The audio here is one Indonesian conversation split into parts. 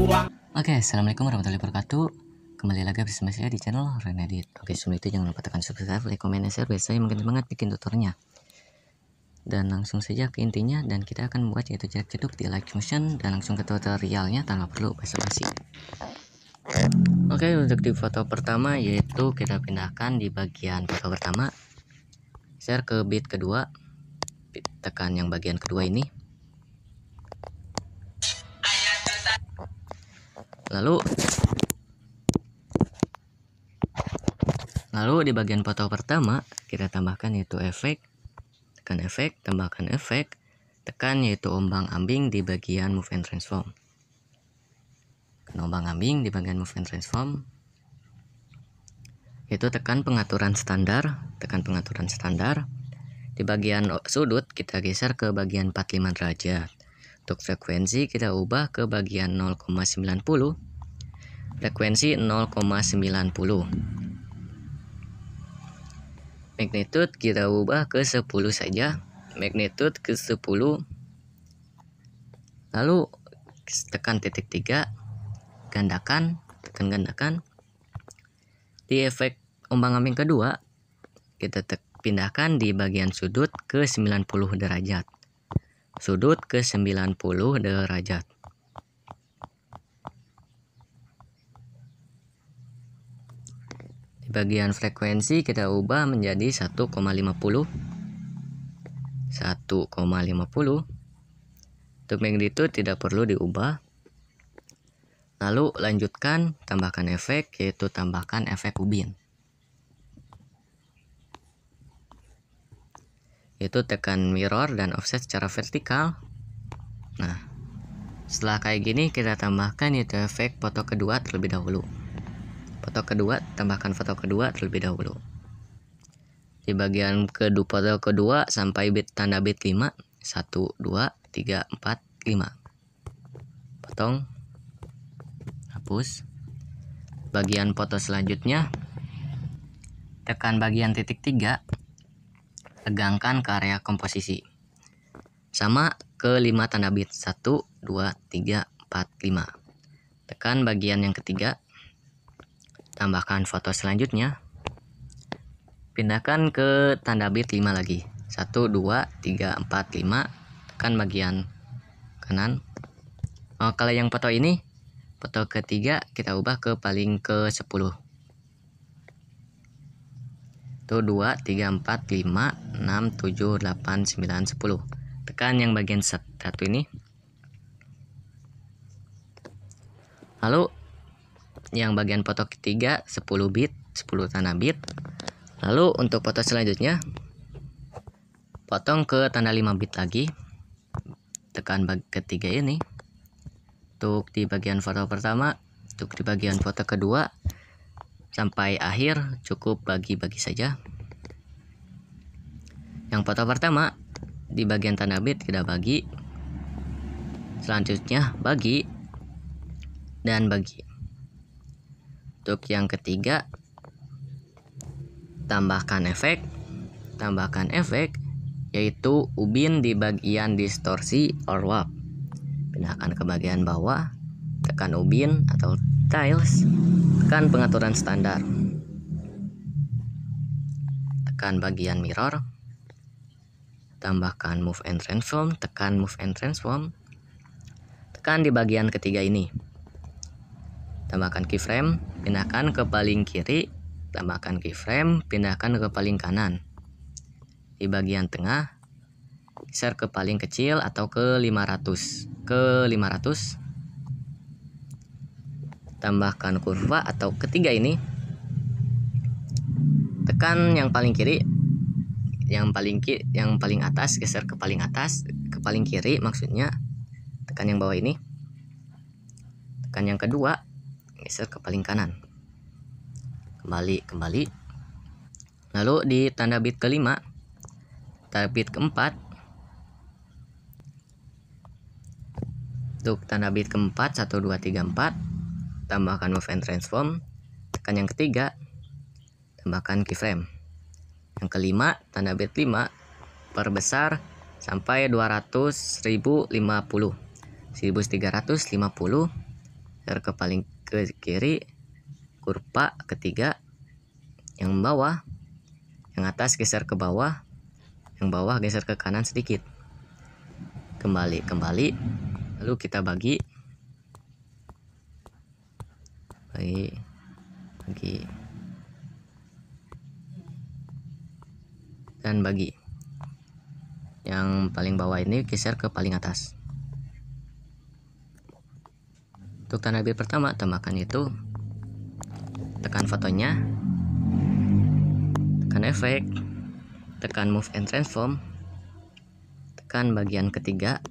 Oke, assalamualaikum warahmatullahi wabarakatuh. Kembali lagi bersama saya di channel Renedit. Oke, sebelum itu jangan lupa tekan subscribe, like, komen, dan share. Biasanya makin semangat bikin tutornya. Dan langsung saja ke intinya, dan kita akan membuat yaitu jarak ceduk di live motion dan langsung ke tutorialnya tanpa perlu basa-basi. Oke, untuk di foto pertama yaitu kita pindahkan di bagian foto pertama, share ke bit kedua, tekan yang bagian kedua ini. Lalu di bagian foto pertama kita tambahkan yaitu efek, tekan efek, tambahkan efek, tekan yaitu ombang-ambing di bagian move and transform. Ombang-ambing di bagian move and transform, itu tekan pengaturan standar, di bagian sudut kita geser ke bagian 45 derajat. Untuk frekuensi kita ubah ke bagian 0,90, frekuensi 0,90. Magnitude kita ubah ke 10 saja, magnitude ke 10. Lalu tekan titik 3, gandakan, tekan gandakan. Di efek ombang-ambing kedua kita pindahkan di bagian sudut ke 90 derajat. Sudut ke 90 derajat. Di bagian frekuensi kita ubah menjadi 1,50. 1,50. Untuk magnitude tidak perlu diubah. Lalu lanjutkan, tambahkan efek, yaitu tambahkan efek ubin. Itu tekan mirror dan offset secara vertikal. Nah, setelah kayak gini kita tambahkan yaitu efek foto kedua terlebih dahulu. Tambahkan foto kedua terlebih dahulu. Di bagian foto kedua sampai tanda bit 5, 1, 2, 3, 4, 5. Potong, hapus. Bagian foto selanjutnya tekan bagian titik 3, tegangkan ke area komposisi. Sama ke 5 tanda bit, 1, 2, 3, 4, 5. Tekan bagian yang ketiga, tambahkan foto selanjutnya, pindahkan ke tanda bit 5 lagi, 1, 2, 3, 4, 5. Tekan bagian kanan. Kalau yang foto ini, foto ketiga kita ubah ke paling ke 10. Itu 2, 3, 4, 5, 6, 7, 8, 9, 10. Tekan yang bagian satu ini. Lalu yang bagian foto ketiga 10 bit, 10 tanda bit. Lalu untuk foto selanjutnya potong ke tanda 5 bit lagi. Tekan ketiga ini. Untuk di bagian foto pertama, untuk di bagian foto kedua sampai akhir cukup bagi-bagi saja. Yang foto pertama di bagian tanda bit kita bagi, selanjutnya bagi dan bagi. Untuk yang ketiga tambahkan efek, yaitu ubin di bagian distorsi or warp. Pindahkan ke bagian bawah, tekan ubin atau tiles, tekan pengaturan standar, tekan bagian mirror, tambahkan move and transform, tekan move and transform, tekan di bagian ketiga ini, tambahkan keyframe, pindahkan ke paling kiri, tambahkan keyframe, pindahkan ke paling kanan. Di bagian tengah geser ke paling kecil atau ke 500. Tambahkan kurva atau ketiga ini, tekan yang paling kiri, yang paling atas, geser ke paling atas, ke paling kiri maksudnya. Tekan yang bawah ini, tekan yang kedua, geser ke paling kanan, kembali. Lalu di tanda bit kelima, tanda bit keempat, untuk tanda bit keempat 1, 2, 3, 4, tambahkan move and transform, tekan yang ketiga, tambahkan keyframe. Yang kelima, tanda bit 5, perbesar sampai 200, 1050, 1350. geser ke paling ke kiri, kurva ketiga, yang bawah, yang atas geser ke bawah, yang bawah geser ke kanan sedikit, kembali, lalu kita bagi, dan bagi. Yang paling bawah ini geser ke paling atas. Untuk tanda bit pertama, tambahkan itu, tekan fotonya, tekan efek, tekan move and transform, tekan bagian ketiga,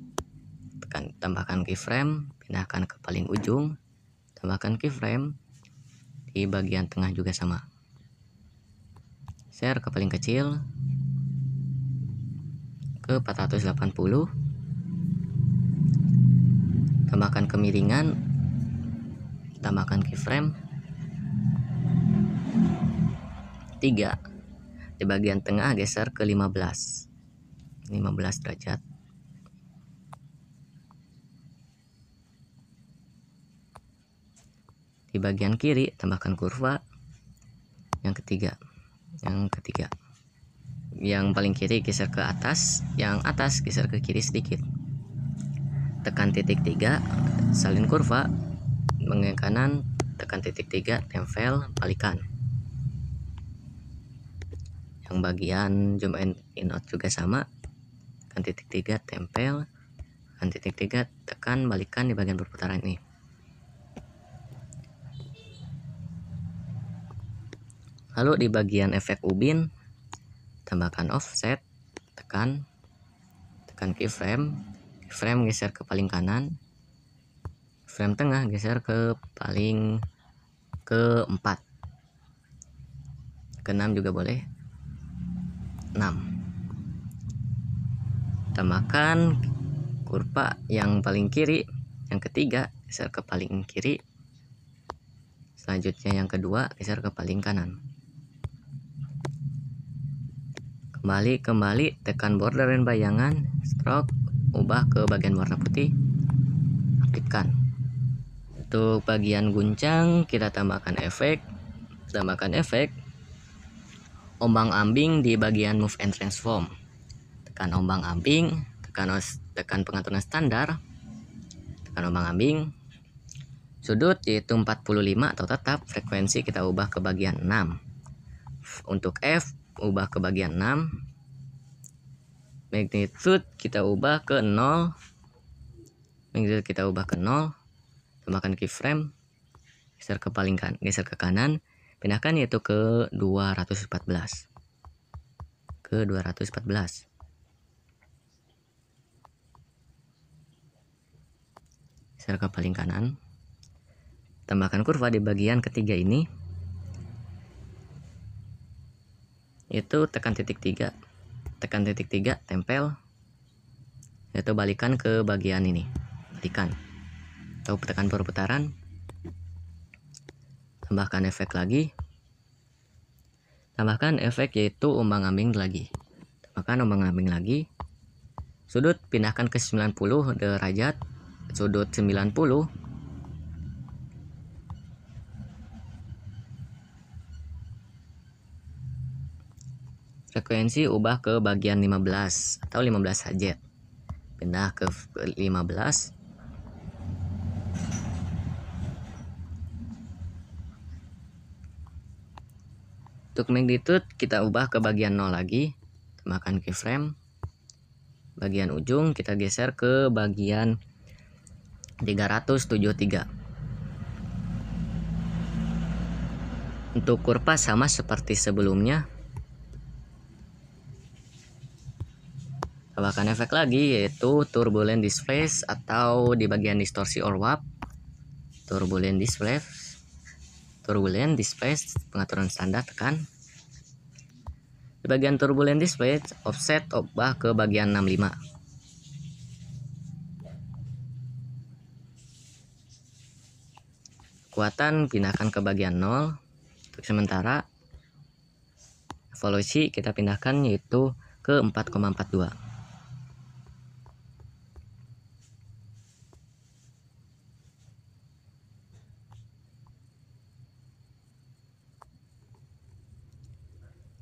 tambahkan keyframe, pindahkan ke paling ujung, tambahkan keyframe, di bagian tengah juga sama, share ke paling kecil, ke 480, tambahkan kemiringan, tambahkan keyframe 3, di bagian tengah geser ke 15 derajat, di bagian kiri tambahkan kurva yang ketiga, yang paling kiri geser ke atas, yang atas geser ke kiri sedikit, tekan titik 3, salin kurva, bagian kanan tekan titik 3, tempel, balikan. Yang bagian zoom in out juga sama, tekan titik 3, tempel, tekan titik 3, tekan, balikan di bagian perputaran ini. Lalu di bagian efek ubin, tambahkan offset, tekan keyframe geser ke paling kanan, frame tengah geser ke paling ke-4, ke-6 juga boleh, 6. Tambahkan kurva yang paling kiri, yang ketiga geser ke paling kiri, selanjutnya yang kedua geser ke paling kanan. Kembali, tekan border dan bayangan, stroke, ubah ke bagian warna putih, aktifkan. Untuk bagian guncang kita tambahkan efek, ombang ambing di bagian move and transform, tekan ombang ambing, tekan pengaturan standar, tekan ombang ambing, sudut yaitu 45 atau tetap, frekuensi kita ubah ke bagian 6, untuk F ubah ke bagian 6, magnitude kita ubah ke 0, tambahkan keyframe, geser ke kanan, pindahkan yaitu ke 214, geser ke paling kanan, tambahkan kurva di bagian ketiga ini, itu tekan titik 3, tempel, yaitu balikan ke bagian ini, atau tekan perputaran, tambahkan efek lagi, yaitu ombang ambing lagi, sudut pindahkan ke 90 derajat, sudut 90, frekuensi ubah ke bagian 15 atau 15 Hz, pindah ke 15, untuk magnitude kita ubah ke bagian 0 lagi, tambahkan keyframe, bagian ujung kita geser ke bagian 373. Untuk kurva sama seperti sebelumnya, tambahkan efek lagi yaitu turbulent displace atau di bagian distorsi or warp, turbulent displace, pengaturan standar, tekan di bagian turbulent displace, offset ubah ke bagian 65, kekuatan pindahkan ke bagian 0, untuk sementara evolusi kita pindahkan yaitu ke 4,42.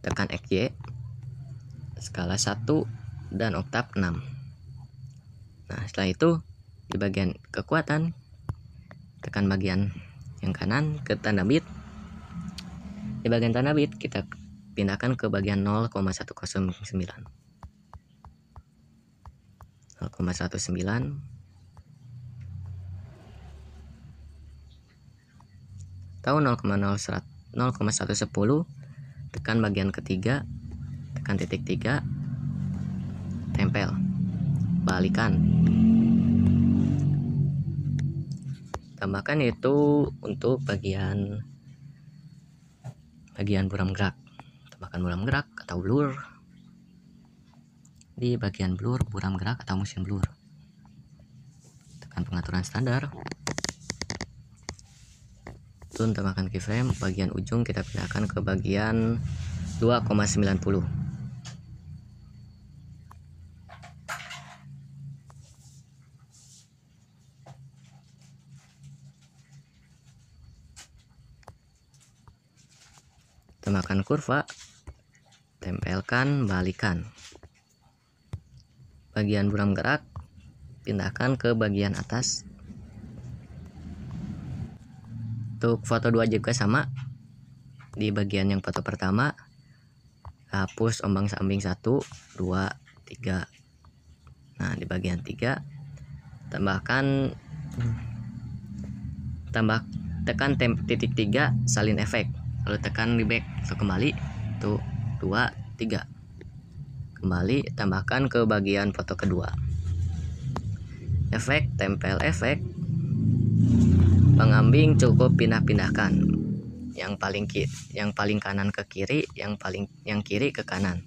tekan XY, skala 1 dan oktav 6. Nah, setelah itu di bagian kekuatan tekan bagian yang kanan ke tanda bit. Di bagian tanda bit kita pindahkan ke bagian 0,109. 0,19 atau 0,110, tekan bagian ketiga, tekan titik 3, tempel, balikan, tambahkan itu untuk bagian buram gerak. Tambahkan buram gerak atau blur di bagian blur, buram gerak atau motion blur. Tekan pengaturan standar, tambahkan keyframe. Bagian ujung kita pindahkan ke bagian 2,90. Tambahkan kurva, tempelkan, balikan. Bagian buram gerak pindahkan ke bagian atas. Untuk foto 2 juga sama. Di bagian yang foto pertama hapus ombang-ambing 1, 2, 3. Nah, di bagian 3 tekan titik 3, salin efek, lalu tekan di back atau kembali. Tuh 2, 3. Kembali, tambahkan ke bagian foto kedua. Efek, tempel efek. Pengambing cukup pindah-pindahkan. Yang paling kanan ke kiri, yang kiri ke kanan.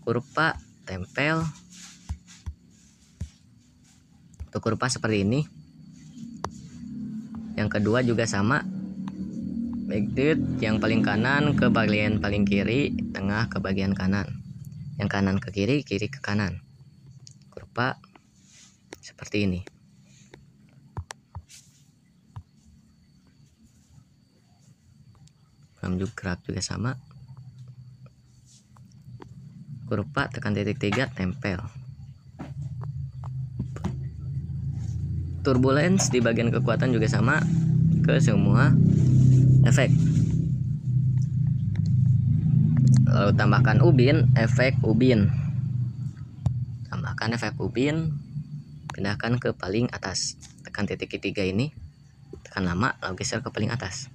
Kurva, tempel. Untuk kurva seperti ini. Yang kedua juga sama. Backdate yang paling kanan ke bagian paling kiri, tengah ke bagian kanan. Yang kanan ke kiri, kiri ke kanan. Kurva seperti ini. Gerak juga sama. Kurva, tekan titik 3, tempel. Turbulence di bagian kekuatan juga sama ke semua efek. Lalu tambahkan ubin, efek ubin. Tambahkan efek ubin, pindahkan ke paling atas. Tekan titik 3 ini, tekan lama, lalu geser ke paling atas.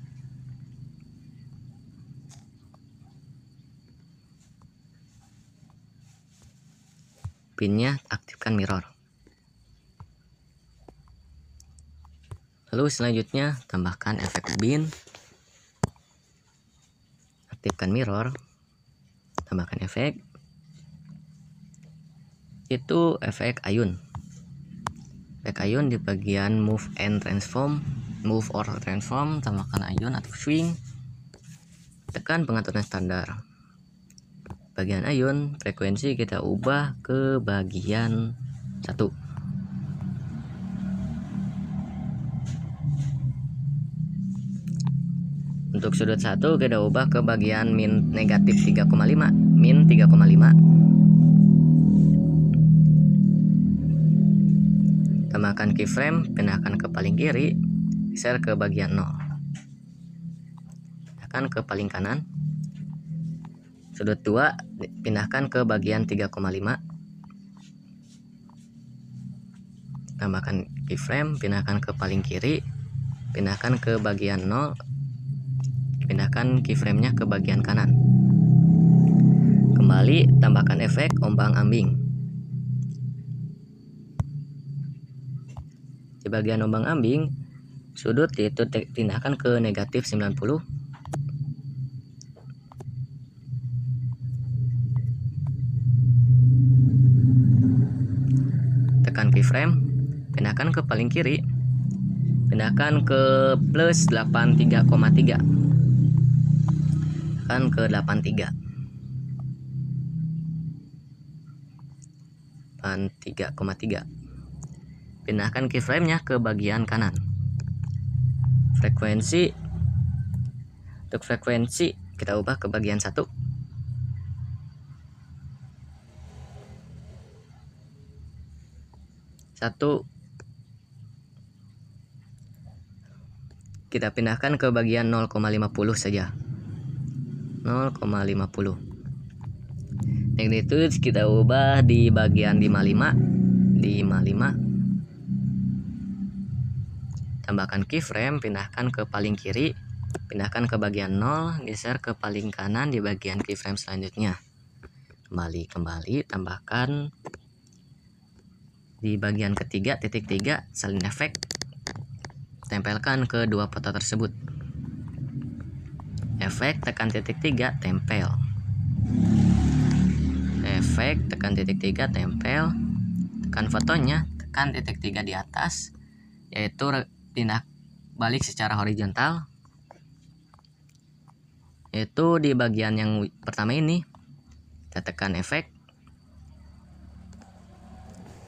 Pinnya aktifkan mirror. Lalu selanjutnya tambahkan efek ubin, aktifkan mirror, tambahkan efek. Itu efek ayun. Efek ayun di bagian move or transform, tambahkan ayun atau swing. Tekan pengaturan standar. Bagian ayun, frekuensi kita ubah ke bagian 1. Untuk sudut 1 kita ubah ke bagian negatif 3,5, min 3,5. Tambahkan keyframe, pindahkan ke paling kiri, geser ke bagian 0. Pindahkan ke paling kanan. Sudut 2 pindahkan ke bagian 3,5. Tambahkan keyframe, pindahkan ke paling kiri, pindahkan ke bagian 0. Pindahkan keyframe-nya ke bagian kanan. Kembali, tambahkan efek ombang-ambing. Di bagian ombang-ambing, sudut itu pindahkan ke negatif 90. Tekan keyframe, pindahkan ke paling kiri, pindahkan ke plus 83,3, tekan ke 83, 83,3. Pindahkan keyframe-nya ke bagian kanan. Frekuensi, untuk frekuensi kita ubah ke bagian 1. 1 kita pindahkan ke bagian 0,50 saja. 0,50. Magnitude kita ubah di bagian 55. 55. Tambahkan keyframe, pindahkan ke paling kiri, pindahkan ke bagian 0, geser ke paling kanan di bagian keyframe selanjutnya. Kembali, tambahkan di bagian ketiga, titik 3, salin efek. Tempelkan ke dua foto tersebut. Efek, tekan titik 3, tempel. Efek, tekan titik 3, tempel. Tekan fotonya, tekan titik 3 di atas, yaitu pindah balik secara horizontal. Yaitu di bagian yang pertama ini, kita tekan efek,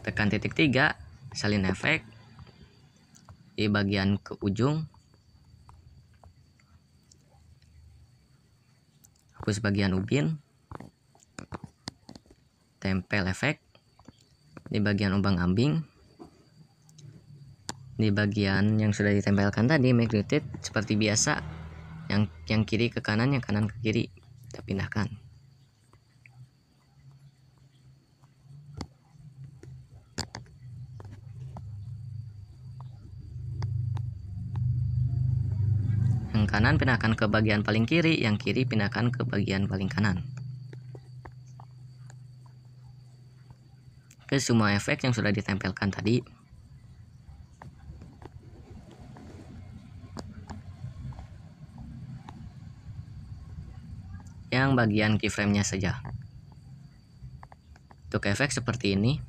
tekan titik 3, salin efek. Di bagian ke ujung, hapus bagian ubin, tempel efek. Di bagian umbang-ambing, di bagian yang sudah ditempelkan tadi magnitude seperti biasa, yang kiri ke kanan, yang kanan ke kiri, kita pindahkan. Yang kanan pindahkan ke bagian paling kiri, yang kiri pindahkan ke bagian paling kanan. Ke semua efek yang sudah ditempelkan tadi. Yang bagian keyframe-nya saja. Untuk efek seperti ini.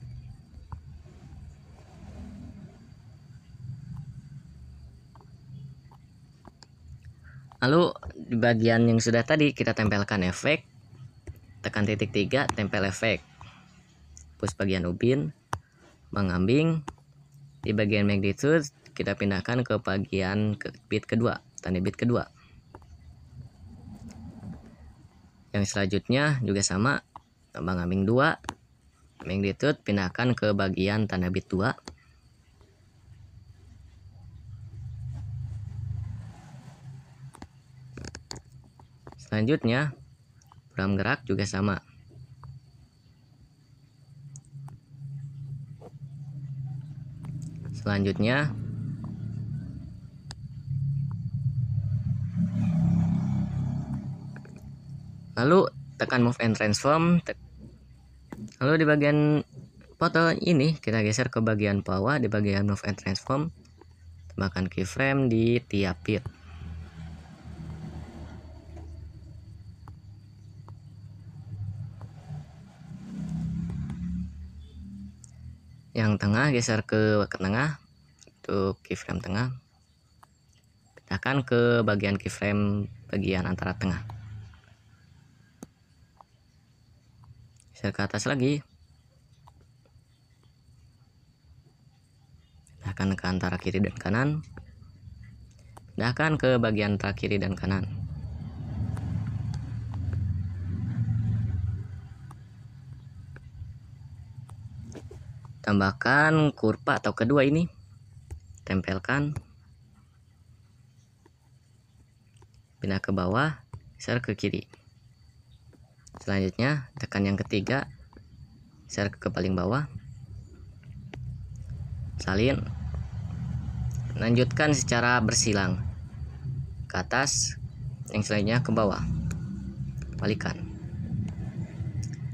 Lalu di bagian yang sudah tadi kita tempelkan efek, tekan titik 3, tempel efek. Hapus bagian ubin, mengambing. Di bagian magnitude kita pindahkan ke bagian bit kedua, tanda bit kedua. Yang selanjutnya juga sama, mengambing 2, magnitude pindahkan ke bagian tanda bit 2. Selanjutnya program gerak juga sama. Selanjutnya lalu tekan move and transform. Lalu di bagian foto ini kita geser ke bagian bawah, di bagian move and transform, tambahkan keyframe di tiap bit. Yang tengah geser ke tengah, untuk keyframe tengah. Pindahkan ke bagian keyframe bagian antara tengah. Geser ke atas lagi. Pindahkan ke antara kiri dan kanan. Pindahkan ke bagian antara kiri dan kanan. Tambahkan kurva atau kedua ini, tempelkan, pindah ke bawah, geser ke kiri. Selanjutnya tekan yang ketiga, geser ke paling bawah, salin, lanjutkan secara bersilang ke atas, yang selanjutnya ke bawah, balikan,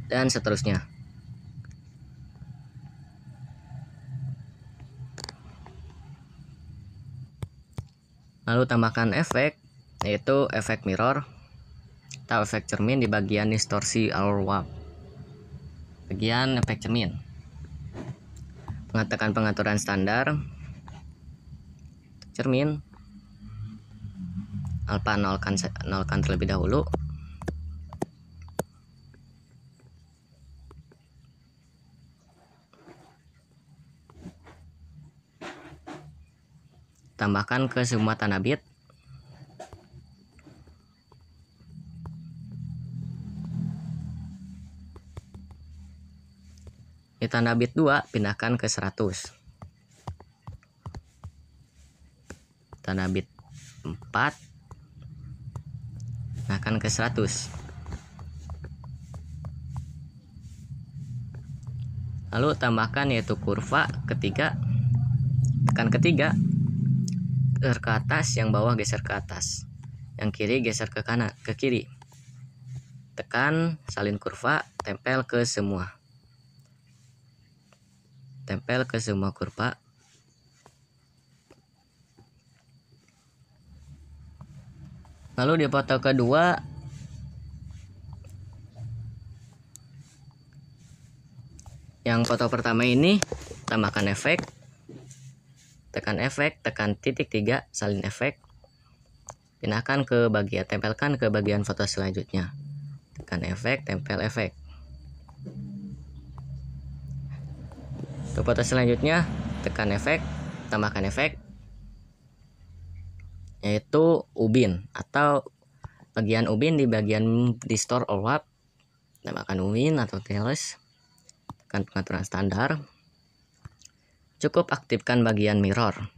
dan seterusnya. Lalu tambahkan efek, yaitu efek mirror atau efek cermin di bagian distorsi or warp. Bagian efek cermin. Mengatakan pengaturan standar cermin. Alpha nolkan terlebih dahulu. Tambahkan ke semua tanda bit. Di tanda bit 2 pindahkan ke 100. tanda bit 4, pindahkan ke 100. Lalu tambahkan yaitu kurva ketiga, tekan ketiga, geser ke atas, yang bawah geser ke atas, yang kiri geser ke kanan, ke kiri. Tekan salin kurva, tempel ke semua. Tempel ke semua kurva. Lalu di foto kedua yang foto pertama ini tambahkan efek, tekan titik 3, salin efek, pindahkan ke bagian, tempelkan ke bagian foto selanjutnya, tekan efek, tempel efek. Ke foto selanjutnya tekan efek, tambahkan efek, yaitu ubin atau bagian ubin di bagian distort or warp, tambahkan ubin atau tails. Tekan pengaturan standar, cukup aktifkan bagian mirror,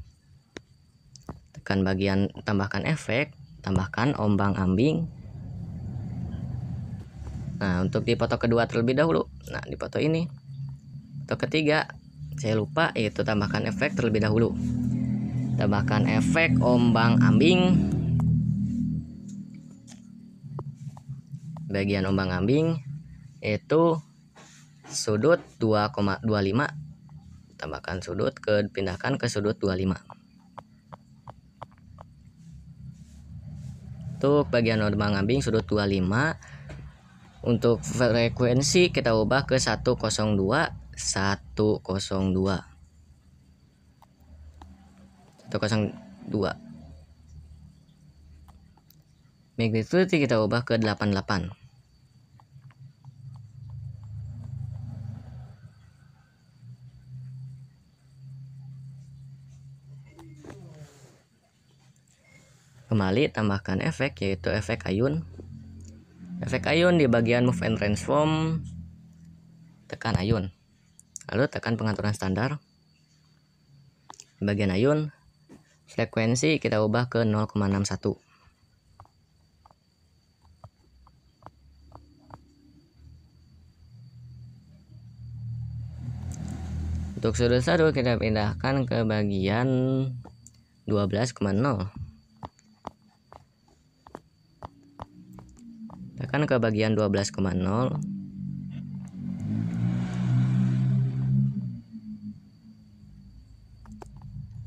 tekan bagian tambahkan efek, tambahkan ombang ambing. Nah, untuk di foto kedua terlebih dahulu, nah di foto ini, foto ketiga saya lupa, yaitu tambahkan efek terlebih dahulu. Tambahkan efek ombang ambing, bagian ombang ambing yaitu sudut 2,25, tambahkan sudut, pindahkan ke sudut 25. Untuk bagian ombang ambing sudut 25, untuk frekuensi kita ubah ke 102. Magnitude kita ubah ke 88. Kembali tambahkan efek, yaitu efek ayun. Efek ayun di bagian move and transform, tekan ayun, lalu tekan pengaturan standar. Bagian ayun, frekuensi kita ubah ke 0,61. Untuk sudut 1 kita pindahkan ke bagian 12,0. Tekan ke bagian 12,0.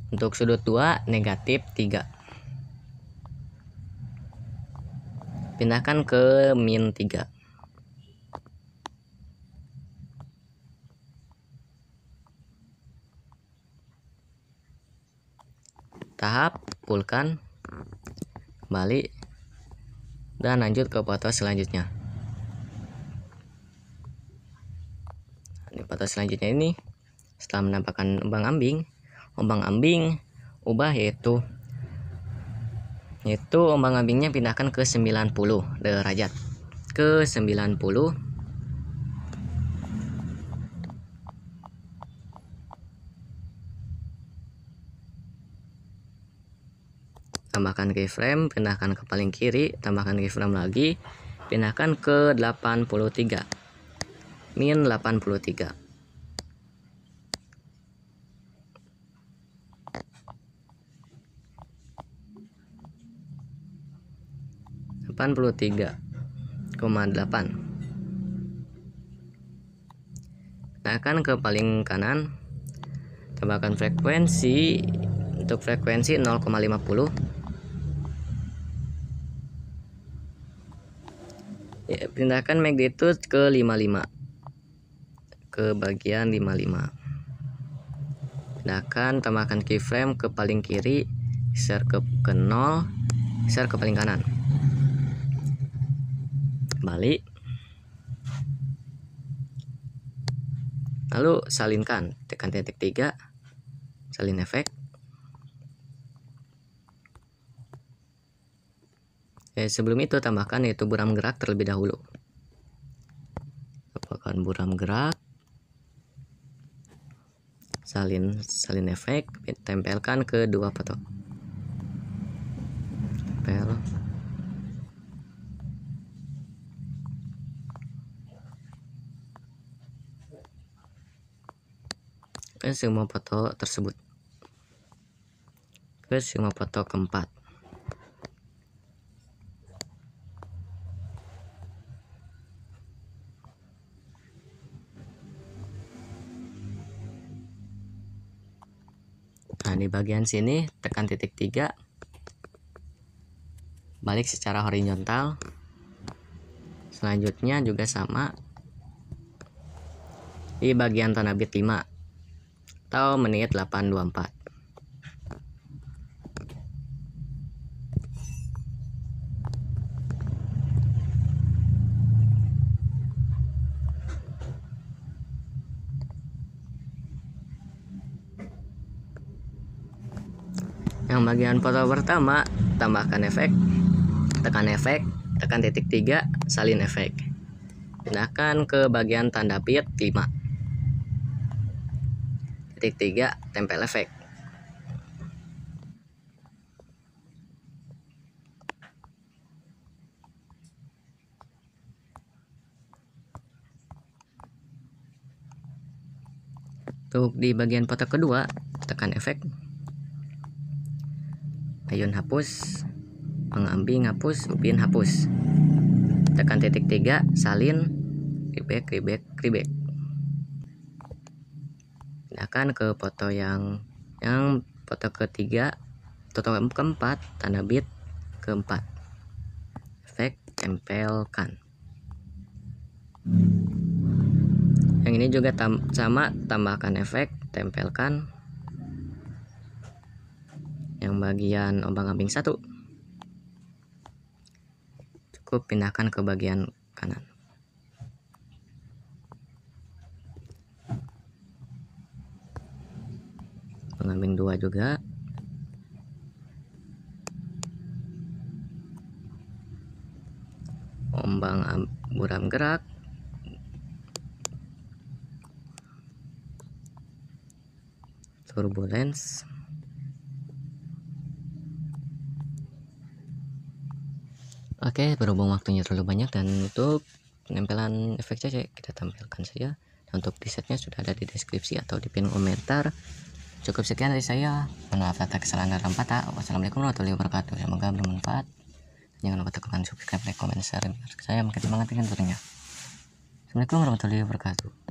Untuk sudut 2 negatif 3. Pindahkan ke min 3. Tahap, pulkan, kembali, dan lanjut ke foto selanjutnya. Di foto selanjutnya ini, setelah menampakkan ombang ambing ubah, yaitu ombang ambingnya pindahkan ke 90 derajat, ke 90. Tambahkan keyframe, pindahkan ke paling kiri, tambahkan keyframe lagi, pindahkan ke 83, min 83. Pindahkan ke paling kanan, tambahkan frekuensi, untuk frekuensi 0,50. Ya, pindahkan magnitude ke 55, ke bagian 55. Pindahkan, tambahkan keyframe ke paling kiri, geser ke 0, geser ke paling kanan, kembali, lalu salinkan, tekan titik 3, salin efek. Sebelum itu tambahkan yaitu buram gerak terlebih dahulu. Tambahkan buram gerak, salin efek, tempelkan ke dua foto. tempel ke semua foto tersebut, ke semua foto keempat. Nah, di bagian sini tekan titik 3, balik secara horizontal. Selanjutnya juga sama di bagian tanda bit 5 atau menit 824. Yang bagian foto pertama, tambahkan efek, tekan titik 3, salin efek. Pindahkan ke bagian tanda bit 5. Titik 3, tempel efek. Untuk di bagian foto kedua, tekan efek, ayun hapus, pengambil hapus, upin hapus. Tekan titik 3, salin, reback. Pindahkan ke foto yang foto ketiga, foto keempat, tanda bit keempat. Efek, tempelkan. Yang ini juga sama, tambahkan efek, tempelkan. Yang bagian ombang-ambing 1 cukup pindahkan ke bagian kanan. Ombang-ambing 2 juga. Ombang buram gerak. Turbulence. Oke, berhubung waktunya terlalu banyak dan untuk penempelan efek CC kita tampilkan saja. Dan untuk presetnya sudah ada di deskripsi atau di pin komentar. Cukup sekian dari saya. Mohon maaf atas kesalahan dalam kata. Wassalamualaikum warahmatullahi wabarakatuh. Semoga bermanfaat. Jangan lupa tekan subscribe, like, comment, share, saya makin semangat dengan turunnya. Assalamualaikum warahmatullahi wabarakatuh.